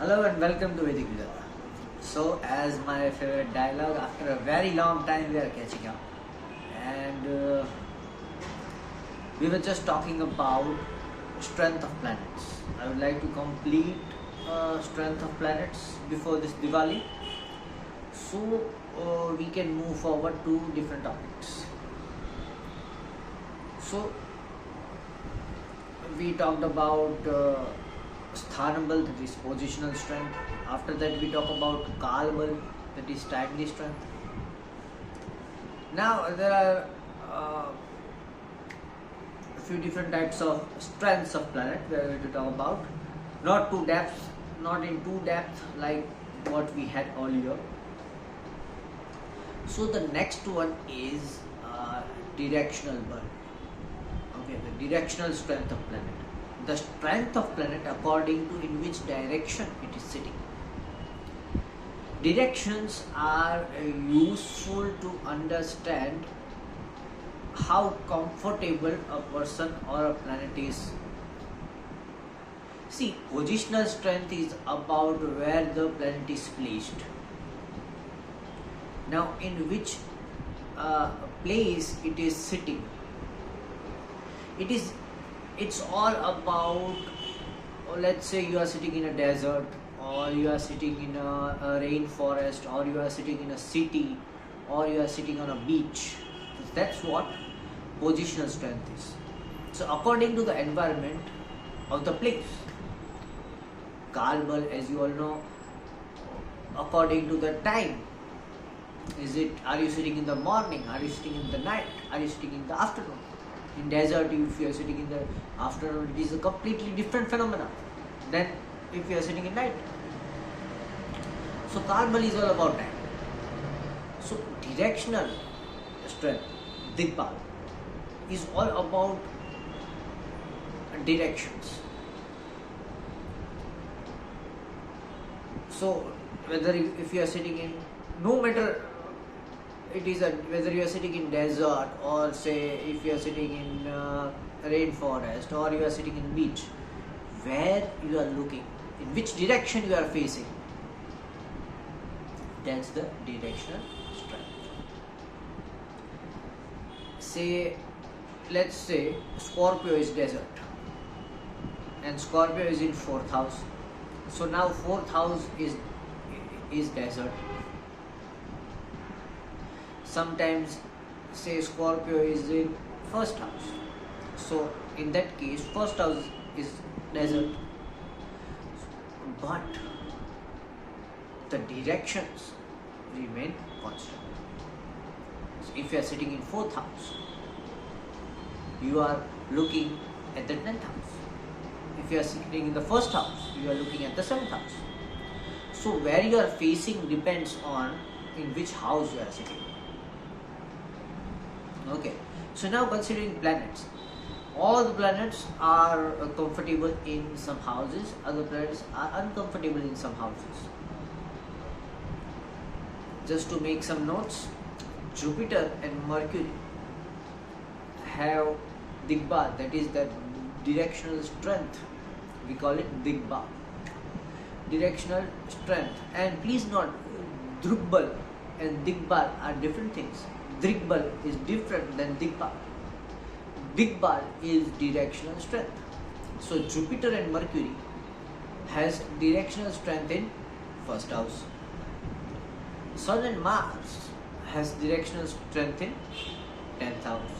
Hello and welcome to Vedic Vidhata. So, as my favorite dialogue, after a very long time we are catching up, and we were just talking about strength of planets. I would like to complete strength of planets before this Diwali, so we can move forward to different topics. So, we talked about Sthanabal, that is positional strength. After that, we talk about Kalbal, that is timely strength. Now, there are a few different types of strengths of planet we are going to talk about. Not in too depth like what we had earlier. So, the next one is directional bal. Okay, the directional strength of planet. The strength of planet according to in which direction it is sitting. Directions are useful to understand how comfortable a person or a planet is. See, positional strength is about where the planet is placed. Now, in which place it is sitting. It's all about, let's say you are sitting in a desert, or you are sitting in a rainforest, or you are sitting in a city, or you are sitting on a beach. That's what positional strength is. So according to the environment of the place. Kalbal, as you all know, according to the time. Are you sitting in the morning? Are you sitting in the night? Are you sitting in the afternoon? In desert, if you are sitting in the afternoon, it is a completely different phenomenon than if you are sitting in night. So Kalbal is all about time. So directional strength, Digbal, is all about directions. So whether if you are sitting in, no matter whether you are sitting in desert, or say if you are sitting in rainforest, or you are sitting in beach, where you are looking, in which direction you are facing, that's the directional strength. Let's say Scorpio is desert and Scorpio is in 4th house. So now 4th house is desert. Sometimes say Scorpio is in 1st house. So in that case 1st house is desert. But the directions remain constant. So if you are sitting in 4th house, you are looking at the 10th house. If you are sitting in the 1st house, you are looking at the 7th house. So where you are facing depends on in which house you are sitting. Okay, so now considering planets, all the planets are comfortable in some houses, other planets are uncomfortable in some houses. Just to make some notes, Jupiter and Mercury have Digbal, that is the directional strength. We call it Digbal. Directional strength. And please note, Drugbal and Digbal are different things. Digbal is different than Digbal. Digbal is directional strength. So Jupiter and Mercury has directional strength in 1st house. Sun and Mars has directional strength in 10th house.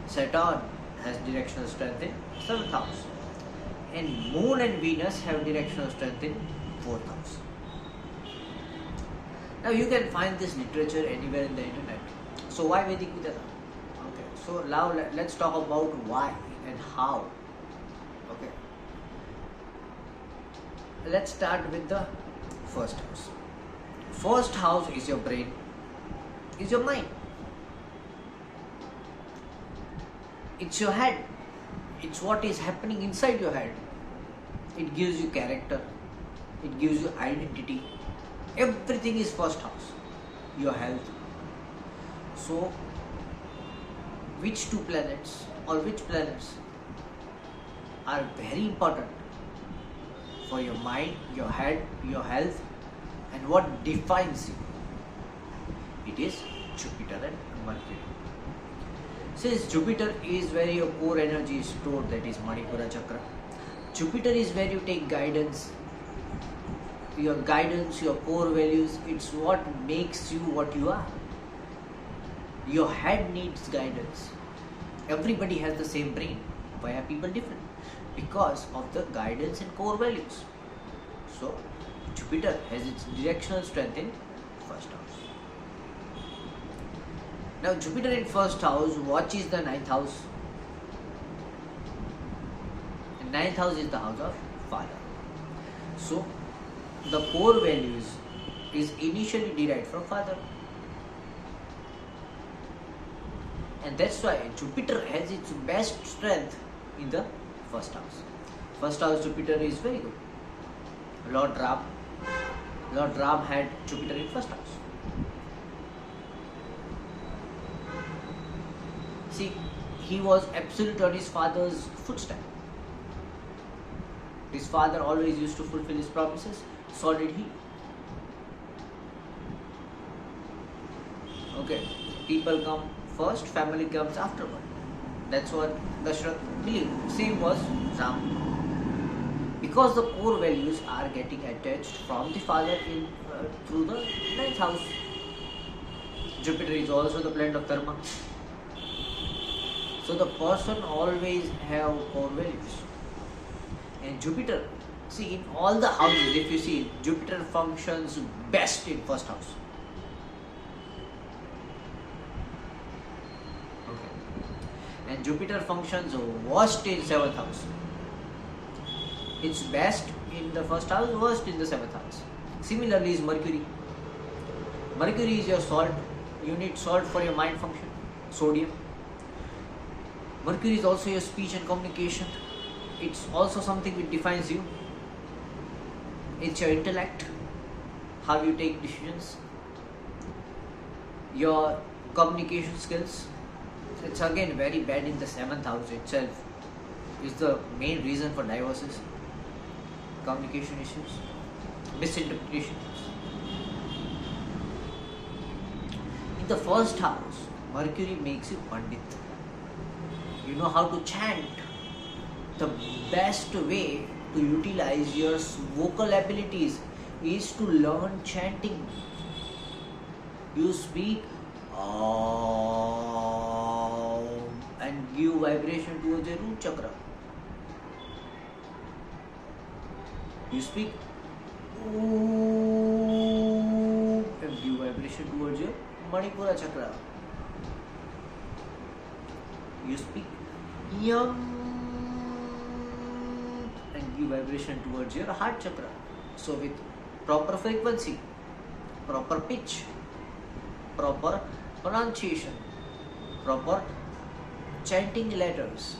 Saturn has directional strength in 7th house. And Moon and Venus have directional strength in 4th house. Now you can find this literature anywhere in the internet. So why Vedic Vidhata? Okay. So now let's talk about why and how. Okay. Let's start with the 1st house. 1st house is your brain, is your mind. It's your head. It's what is happening inside your head. It gives you character. It gives you identity. Everything is 1st house. Your health. So, which planets are very important for your mind, your head, your health, and what defines you. It is Jupiter and Mercury. Since Jupiter is where your core energy is stored, that is Manipura Chakra. Jupiter is where you take guidance, your core values. It's what makes you what you are. Your head needs guidance. Everybody has the same brain. Why are people different? Because of the guidance and core values. So, Jupiter has its directional strength in first house. Now, Jupiter in first house watches the ninth house. And ninth house is the house of father. So, the core values is initially derived from father. And that's why Jupiter has its best strength in the first house. First house Jupiter is very good. Lord Ram had Jupiter in first house. See, he was absolute on his father's footstep. His father always used to fulfill his promises, so did he. Okay, people come first, family comes afterward. That's what Dashrath believed. Same was Ram. Because the core values are getting attached from the father through the ninth house. Jupiter is also the planet of karma. So the person always have core values. And Jupiter, see, in all the houses, if you see, Jupiter functions best in first house. Okay. And Jupiter functions worst in seventh house. It's best in the first house, worst in the seventh house. Similarly is Mercury. Mercury is your salt. You need salt for your mind function, sodium. Mercury is also your speech and communication. It's also something which defines you. It's your intellect, how you take decisions, your communication skills. It's again very bad in the seventh house itself. Is the main reason for divorces, communication issues, misinterpretations. In the first house, Mercury makes you Pandit. You know how to chant. The best way to utilize your vocal abilities is to learn chanting. You speak and give vibration towards your root chakra. You speak and give vibration towards your Manipura chakra. You speak yam and give vibration towards your heart chakra. So with proper frequency, proper pitch, proper pronunciation, proper chanting letters,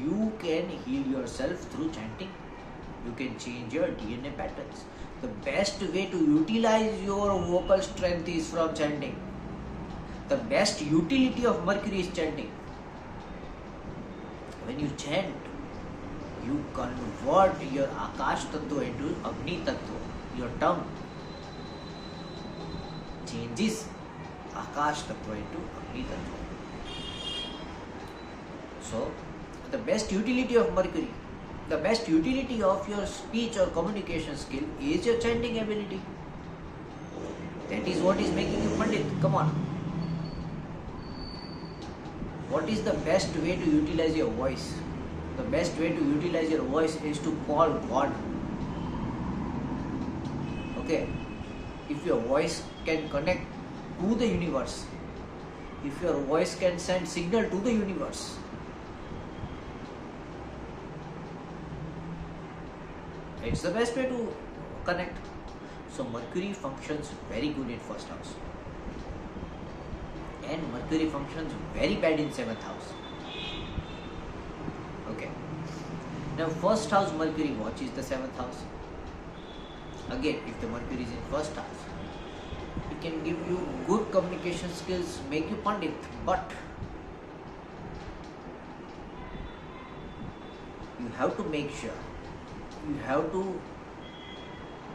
you can heal yourself through chanting. You can change your DNA patterns. The best way to utilize your vocal strength is from chanting. The best utility of Mercury is chanting. When you chant, you convert your Akash Tattva into Agni Tattva. Your tongue changes Akash Tattva into Agni Tattva. So, the best utility of Mercury, the best utility of your speech or communication skill is your chanting ability. That is what is making you Pandit. Come on. What is the best way to utilize your voice? The best way to utilize your voice is to call God. Okay? If your voice can connect to the universe, if your voice can send signal to the universe, it's the best way to connect. So Mercury functions very good in first house. And Mercury functions very bad in seventh house. Okay. Now first house Mercury watches the seventh house. Again, if the Mercury is in first house, it can give you good communication skills, make you Pandit, but you have to make sure you have to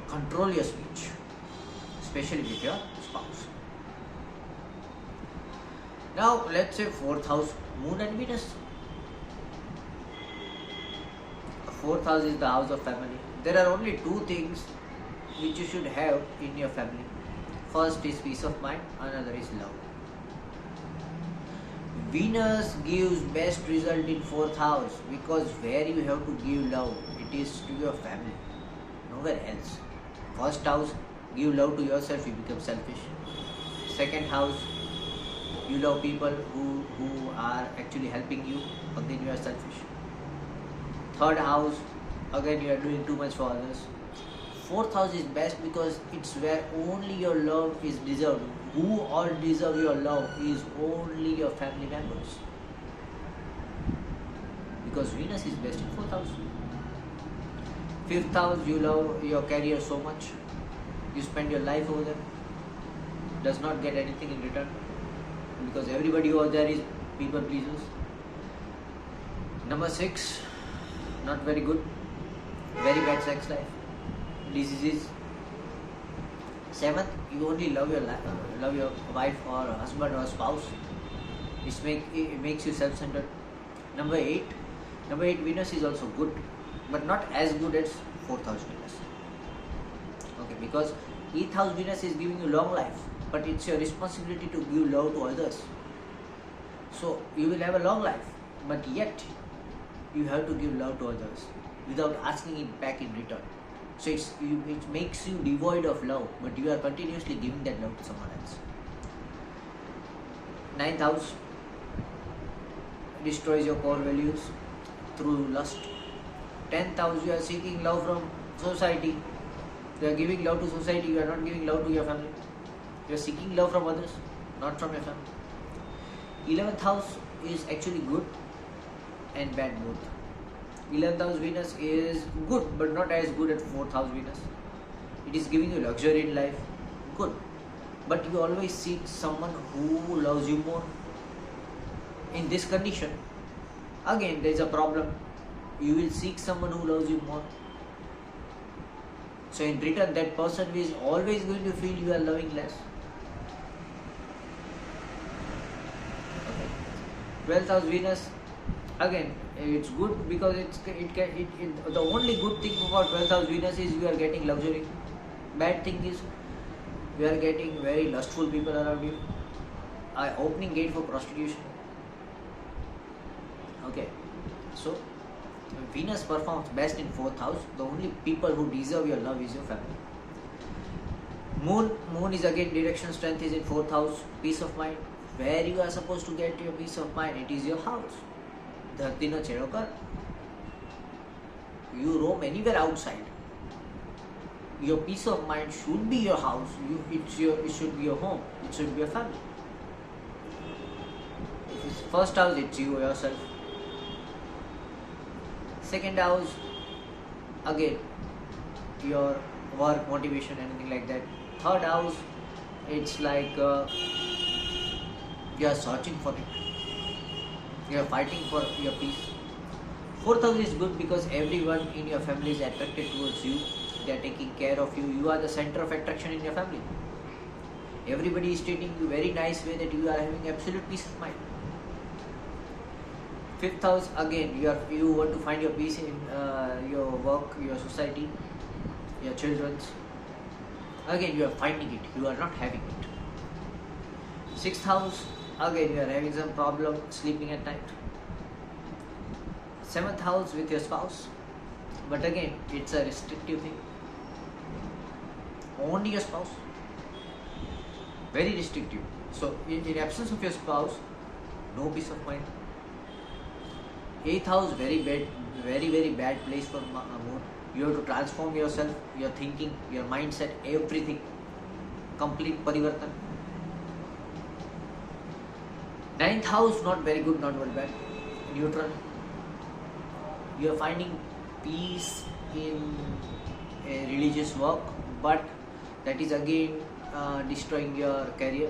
control your speech, especially with your spouse. Now let's say 4th house, Moon and Venus. 4th house is the house of family. There are only two things which you should have in your family. First is peace of mind, another is love. Venus gives best result in 4th house because where you have to give love, it is to your family, nowhere else. First house, give love to yourself, you become selfish. Second house, you love people who are actually helping you, but then you are selfish. Third house, again you are doing too much for others. 4th house is best because it's where only your love is deserved. Who all deserve your love is only your family members. Because Venus is best in 4th house. 5th house, you love your career so much. You spend your life over there. Does not get anything in return. Because everybody over there is people pleasers. Number 6, not very good. Very bad sex life. Diseases. 7th, you only love your wife or husband or spouse. It makes you self-centered. Number 8, Venus is also good, but not as good as 4th house Venus. Okay, because 8th house Venus is giving you long life, but it's your responsibility to give love to others. So you will have a long life, but yet you have to give love to others without asking it back in return. So it makes you devoid of love, but you are continuously giving that love to someone else. 9th house destroys your core values through lust. 10th house, you are seeking love from society. You are giving love to society, you are not giving love to your family. You are seeking love from others, not from your family. 11th house is actually good and bad both. 11th house Venus is good, but not as good as 4th house Venus. It is giving you luxury in life, good, but you always seek someone who loves you more. In this condition, again there is a problem. You will seek someone who loves you more. So in return, that person is always going to feel you are loving less. Okay. 12th house Venus, again it's good because the only good thing about 12th house Venus is you are getting luxury. Bad thing is you are getting very lustful people around you. Opening gate for prostitution. Okay, so Venus performs best in 4th house. The only people who deserve your love is your family. Moon is again direction, strength is in 4th house. Peace of mind. Where you are supposed to get your peace of mind, it is your house. Dharti no chero kar. You roam anywhere outside. Your peace of mind should be your house. It should be your home. It should be your family. If it's 1st house, it's you yourself. 2nd house, again your work, motivation, anything like that. 3rd house, it's like you are searching for it. You are fighting for your peace. 4th house is good because everyone in your family is attracted towards you. They are taking care of you. You are the center of attraction in your family. Everybody is treating you very nice way that you are having absolute peace of mind. 5th house, again you want to find your peace in your work, your society, your children's. Again you are finding it. You are not having it. 6th house, again you are having some problem sleeping at night. 7th house with your spouse, but again it's a restrictive thing. Only your spouse, very restrictive. So in absence of your spouse, no peace of mind. 8th house, very bad place for moon. You have to transform yourself, your thinking, your mindset, everything. Complete parivartan. 9th house, not very good, not very bad. Neutral. You are finding peace in a religious work, but that is again destroying your career.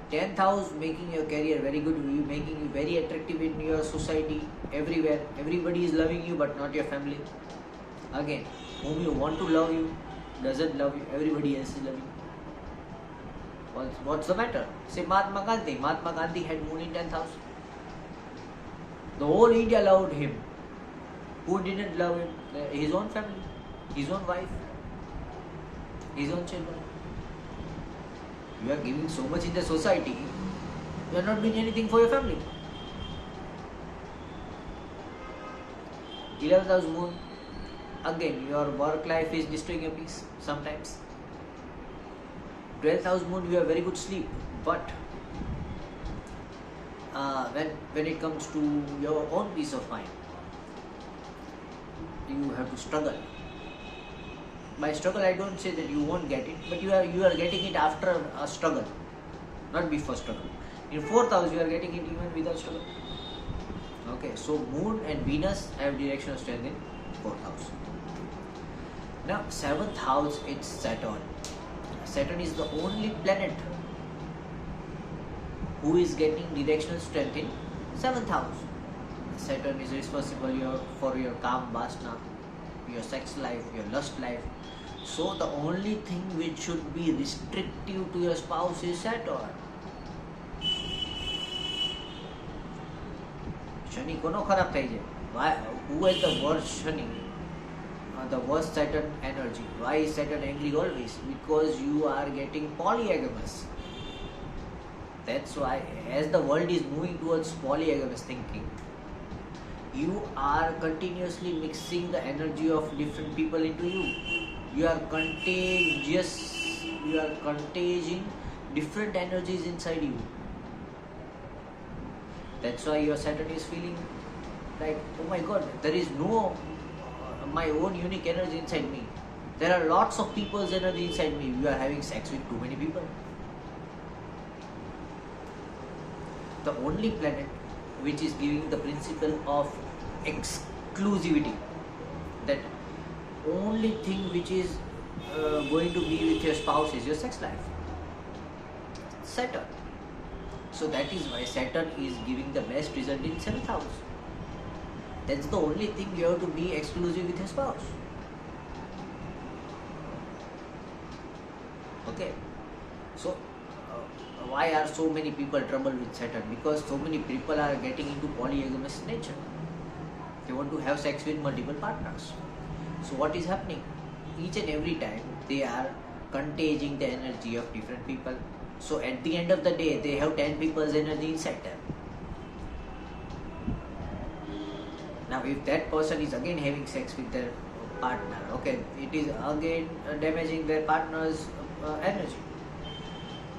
10th house, making your career very good, making you very attractive in your society, everywhere. Everybody is loving you, but not your family. Again, whom you want to love you doesn't love you, everybody else is loving you. What's the matter? Say Mahatma Gandhi. Mahatma Gandhi had moon in 10th house. The whole India loved him. Who didn't love him? His own family, his own wife, his own children. You are giving so much in the society, you are not doing anything for your family. 11th house moon, again your work life is destroying your peace sometimes. 12th house moon, you have very good sleep, but when it comes to your own peace of mind, you have to struggle. By struggle, I don't say that you won't get it, but you are getting it after a struggle, not before struggle. In 4th house, you are getting it even without struggle. Okay, so Moon and Venus have directional strength in 4th house. Now 7th house, it's Saturn. Saturn is the only planet who is getting directional strength in 7th house. Saturn is responsible for your calm vasana, your sex life, your lust life. So the only thing which should be restrictive to your spouse is Saturn. Shani kono kharab thai jai? Why? Who has the worst Shani? The worst Saturn energy. Why is Saturn angry always? Because you are getting polyagamous. That's why, as the world is moving towards polyagamous thinking, you are continuously mixing the energy of different people into you. You are contagious. You are contaging different energies inside you. That's why your Saturn is feeling like, oh my God, there is no my own unique energy inside me. There are lots of people's energy inside me. You are having sex with too many people. The only planet which is giving the principle of exclusivity, that only thing which is going to be with your spouse is your sex life, Saturn. So that is why Saturn is giving the best result in 7th house. That's the only thing you have to be exclusive with your spouse. Okay. So why are so many people troubled with Saturn? Because so many people are getting into polygamous nature. They want to have sex with multiple partners. So what is happening? Each and every time they are contaging the energy of different people. So at the end of the day, they have 10 people's energy inside them. Now if that person is again having sex with their partner, okay, it is again damaging their partner's energy.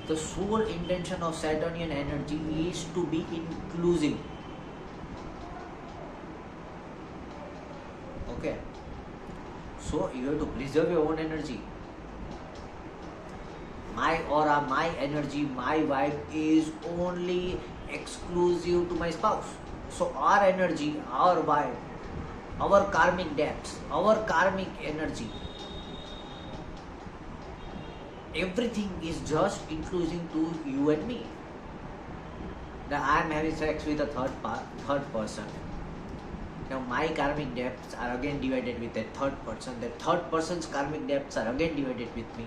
The sole intention of Saturnian energy is to be inclusive. Okay. So you have to preserve your own energy. My aura, my energy, my vibe is only exclusive to my spouse. So our energy, our vibe, our karmic depths, our karmic energy, everything is just inclusive to you and me. Now I am having sex with a third person. Now my karmic depths are again divided with that third person. That third person's karmic depths are again divided with me.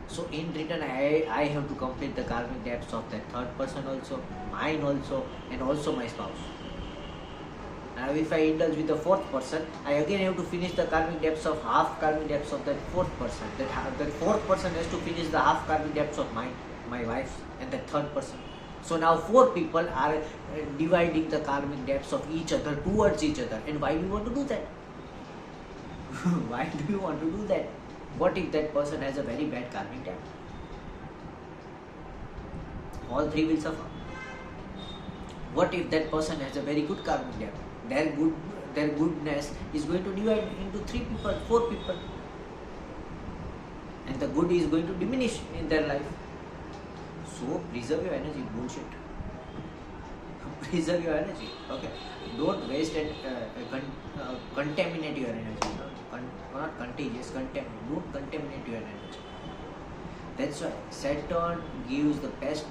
So in return, I have to complete the karmic depths of that third person also, mine also, and also my spouse. Now if I indulge with the fourth person, I again have to finish the karmic depths of half karmic depths of that fourth person. That fourth person has to finish the half karmic depths of my wife and that third person. So now 4 people are dividing the karmic depths of each other towards each other. And why do you want to do that? Why do you want to do that? What if that person has a very bad karmic debt? All 3 will suffer. What if that person has a very good karmic debt? Their goodness is going to divide into 3 people, 4 people. And the good is going to diminish in their life. So preserve your energy, bullshit. Preserve your energy. Okay. Don't waste and contaminate your energy. Not contagious, contaminate. Don't contaminate your energy. That's why Saturn gives the best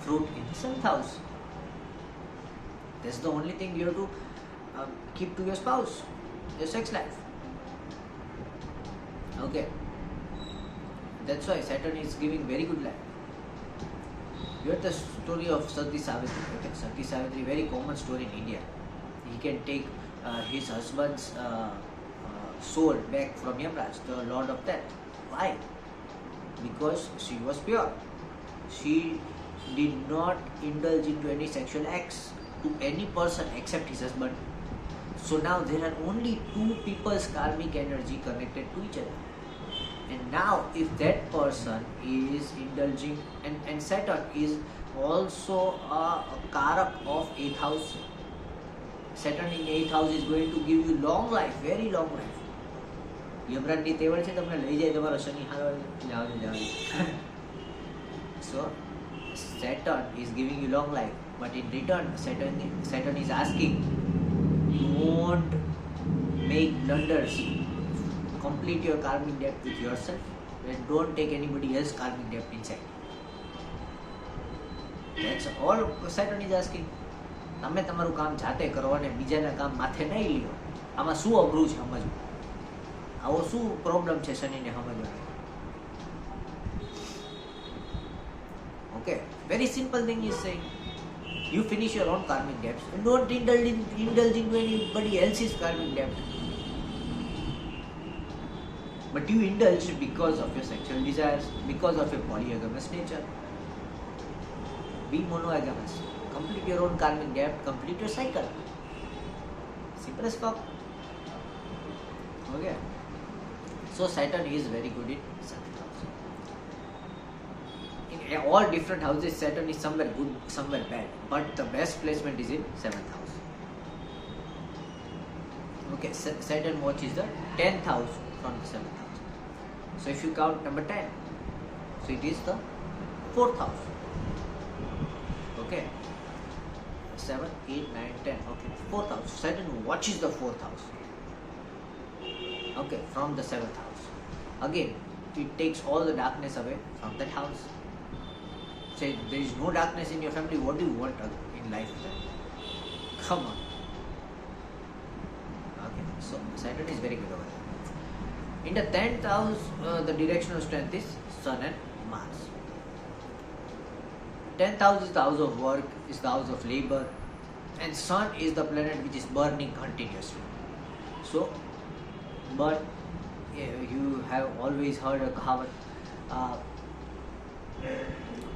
fruit in the 7th house. That's the only thing you have to keep to your spouse, your sex life. Okay, that's why Saturn is giving very good life. You heard the story of Sati Savitri. Okay, Sati Savitri, very common story in India. He can take his husband's soul back from Yamraj, the Lord of Death. Why? Because she was pure. She did not indulge into any sexual acts to any person except his husband. So now there are only two people's karmic energy connected to each other. And now if that person is indulging, and Saturn is also a karak of 8th house. Saturn in 8th house is going to give you long life, very long life. યમરાજની તેવડ છે તમને લઈ જાય તમારો શનિ હારો જાવ. So Saturn is giving you long life, but in return Saturn is asking, don't make blunders. Complete your karmic debt with yourself and don't take anybody else's karmic debt inside. That's all Saturn is asking. તમે તમારું કામ જાતે કરો અને બીજાના કામ માથે નહીં લ્યો. આમાં શું અઘરું છે સમજવું? આવો શું પ્રોબ્લેમ છે શનિને સમજવાનો? Okay, very simple thing is saying, you finish your own karmic debts and don't indulge into anybody else's karmic debt. But you indulge because of your sexual desires, because of your polygamous nature. Be monogamous. Complete your own karmic debt, complete your cycle. Simple as fuck. Okay. So Saturn is very good in 7th house. In all different houses, Saturn is somewhere good, somewhere bad. But the best placement is in 7th house. Okay, Saturn watches the 10th house from the 7th house. So if you count number 10, so it is the 4th house. Okay. 7, 8, 9, 10. Okay, 4th house. Saturn watches the 4th house. Okay, from the 7th house. Again, it takes all the darkness away from that house. Say there is no darkness in your family. What do you want in life then? Come on. Okay, so Saturn is very good over there. In the 10th house, the directional strength is Sun and Mars. 10th house is the house of work, is the house of labor, and Sun is the planet which is burning continuously. So, but you have always heard a kahavat,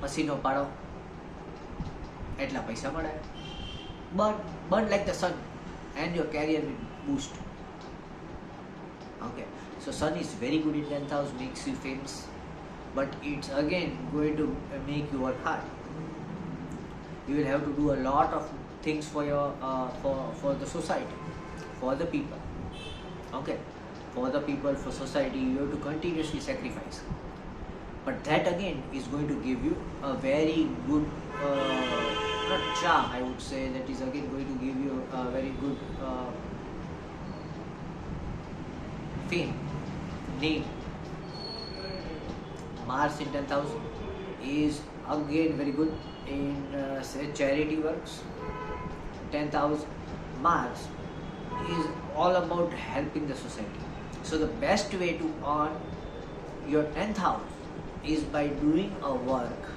pasino pado, etla paisa male. Burn like the sun, and your career will boost. Okay, so Sun is very good in 10th house, makes you famous, but it's again going to make you work hard. You will have to do a lot of things for your for the society, for the people. Okay, for the people, for society, you have to continuously sacrifice. But that again is going to give you a very good, not charm, I would say, that is again going to give you a very good fame, name. Mars in 10th house is again very good in charity works. 10th house, Mars is all about helping the society. So the best way to earn your 10th house is by doing a work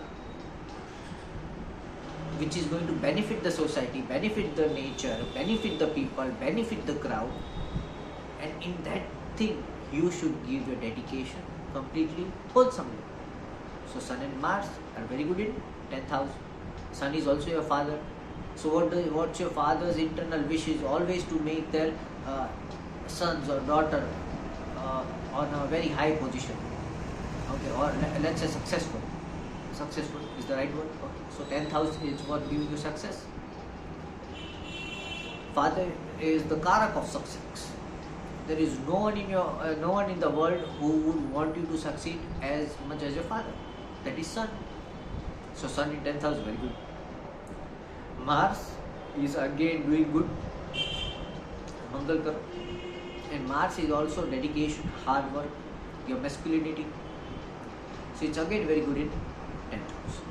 which is going to benefit the society, benefit the nature, benefit the people, benefit the crowd, and in that thing you should give your dedication completely wholesomely. So Sun and Mars are very good in 10th house. Sun is also your father. So what's your father's internal wish is always to make their sons or daughter on a very high position. Okay, or let's say successful. Successful is the right word. Okay. So 10th house is what gives you success. Father is the karak of success. There is no one in the world who would want you to succeed as much as your father. That is Sun. So Sun in 10th house, very good. Mars is again doing good. Mangal karo. And Mars is also dedication, hard work, your masculinity. So it's again very good in 10th house.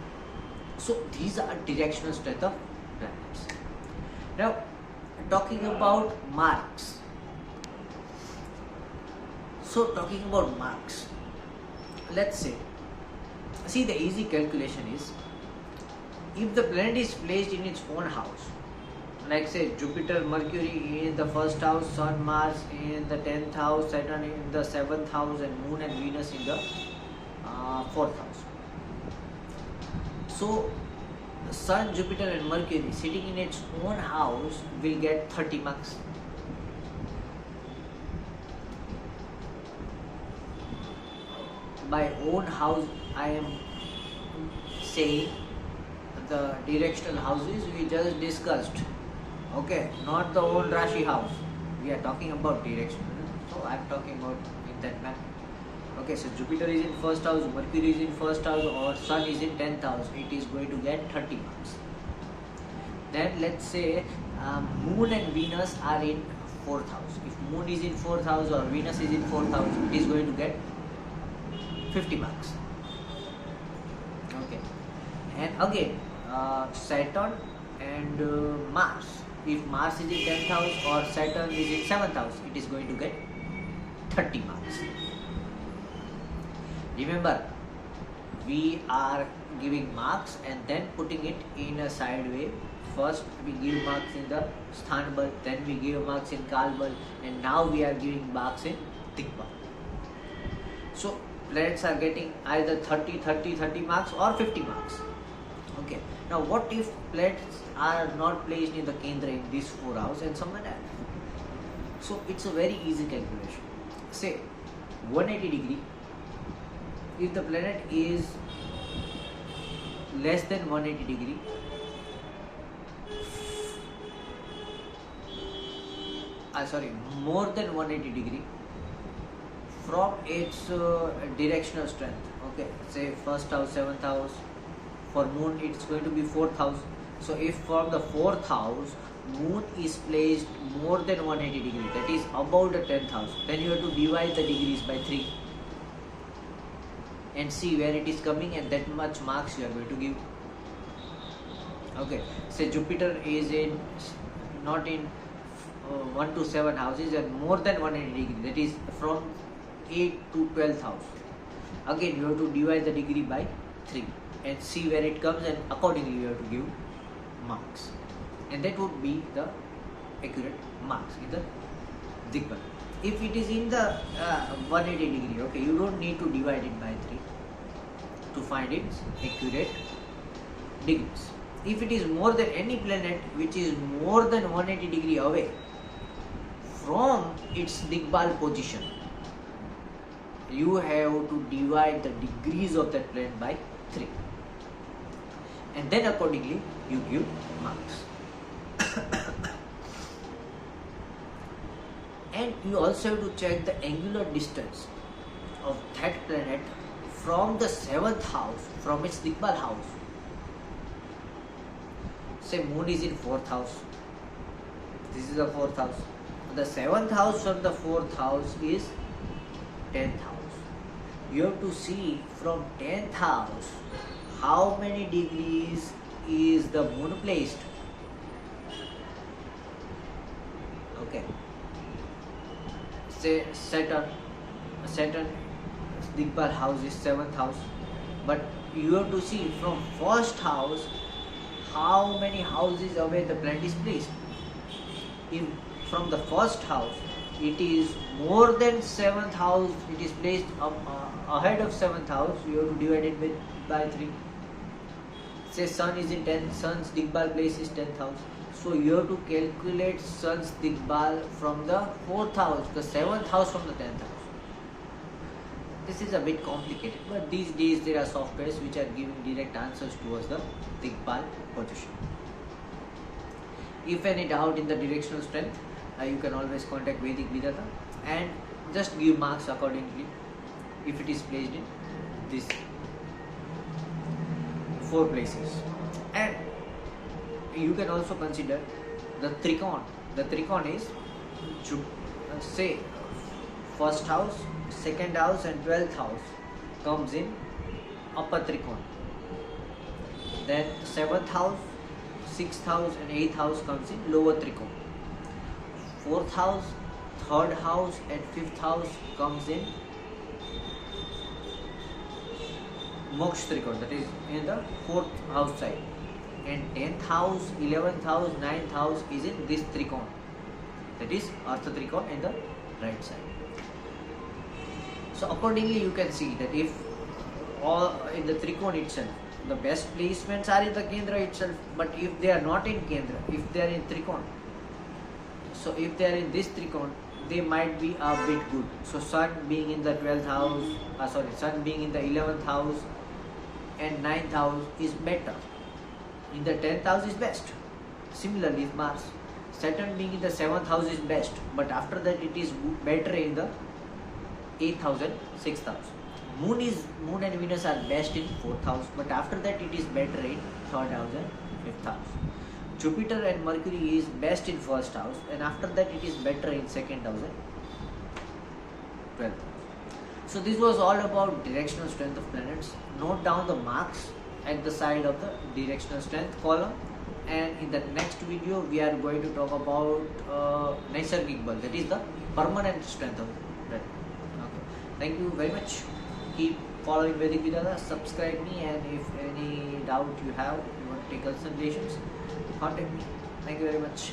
So these are directional strength of planets. Now, talking about marks. So talking about marks, let's say, see, the easy calculation is, if the planet is placed in its own house, like say Jupiter, Mercury in the first house, Sun, Mars in the 10th house, Saturn in the 7th house, and Moon and Venus in the 4th house. So Sun, Jupiter and Mercury sitting in its own house will get 30 marks. By own house, I am saying the directional houses we just discussed. Okay, not the own Rashi house. We are talking about directional. So I am talking about in that manner. Okay, so Jupiter is in first house, Mercury is in first house, or Sun is in 10th house. It is going to get 30 marks. Then let's say Moon and Venus are in 4th house. If Moon is in 4th house or Venus is in 4th house, it is going to get 50 marks. Okay, and again Saturn and Mars. If Mars is in 10th house or Saturn is in 7th house, it is going to get 30 marks. Remember, we are giving marks and then putting it in a side way. First we give marks in the Sthan Bal, then we give marks in Kal Bal, and now we are giving marks in Digbal. So planets are getting either 30 marks or 50 marks. Okay. Now what if planets are not placed in the Kendra in this 4 house and somewhere else? So it's a very easy calculation. Say 180 degree. If the planet is less than 180 degree, more than 180 degree from its directional strength. Okay, say first house, 7th house. For Moon, it's going to be 4th house. So if from the 4th house, Moon is placed more than 180 degree, that is above the 10th house, then you have to divide the degrees by 3 and see where it is coming, and that much marks you are going to give. Okay, say Jupiter is in not in 1 to 7 houses and more than 180 degree, that is from 8 to 12th house. Again, you have to divide the degree by 3 and see where it comes, and accordingly you have to give marks, and that would be the accurate marks in the Digbal. If it is in the 180 degree, okay, you don't need to divide it by 3 to find its accurate degrees. If it is more than any planet which is more than 180 degree away from its Digbal position, you have to divide the degrees of that planet by 3, and then accordingly you give marks. And you also have to check the angular distance of that planet from the 7th house, from its Digbal house. Say Moon is in 4th house. This is the 4th house. The 7th house from the 4th house is 10th house. You have to see from 10th house how many degrees is the Moon placed. Okay. Say Saturn Digbal house is 7th house, but you have to see from first house how many houses away the planet is placed. If from the first house it is more than 7th house, it is placed ahead of 7th house, you have to divide it by 3. Say Sun is in 10th, Sun's Digbal place is 10th house. So you have to calculate Sun's Digbal from the 4th house, the 7th house from the 10th house. This is a bit complicated, but these days there are softwares which are giving direct answers towards the Digbal position. If any doubt in the directional strength, you can always contact Vedic Vidhata and just give marks accordingly if it is placed in these 4 places. And you can also consider the Trikon. The Trikon is, say, first house, 2nd house and 12th house comes in upper Trikon. Then 7th house, 6th house and 8th house comes in lower Trikon. fourth house, third house and fifth house comes in Moksha Trikona, that is in the fourth house side, and 10th house, 11th house, 9th house is in this Trikona, that is Artha Trikona in the right side. So accordingly you can see that if all in the Trikona itself, the best placements are in the Kendra itself, but if they are not in Kendra, if they are in Trikona, so if they are in this Trikona, they might be a bit good. So Sun being in the 12th house, Sun being in the 11th house and 9th house is better. In the 10th house is best. Similarly Mars, Saturn being in the 7th house is best, but after that it is better in the 8th house and 6th house. Moon and Venus are best in 4th house, but after that it is better in 3rd house and 5th house. Jupiter and Mercury is best in 1st house, and after that it is better in 2nd house and 12th house. So this was all about directional strength of planets. Note down the marks at the side of the directional strength column, and in the next video we are going to talk about Naisargik Bal, that is the permanent strength of planet. Okay. Thank you very much. Keep following Vedic Vidhata, subscribe me, and if any doubt you have, you want to take consultations, contact me. Thank you very much.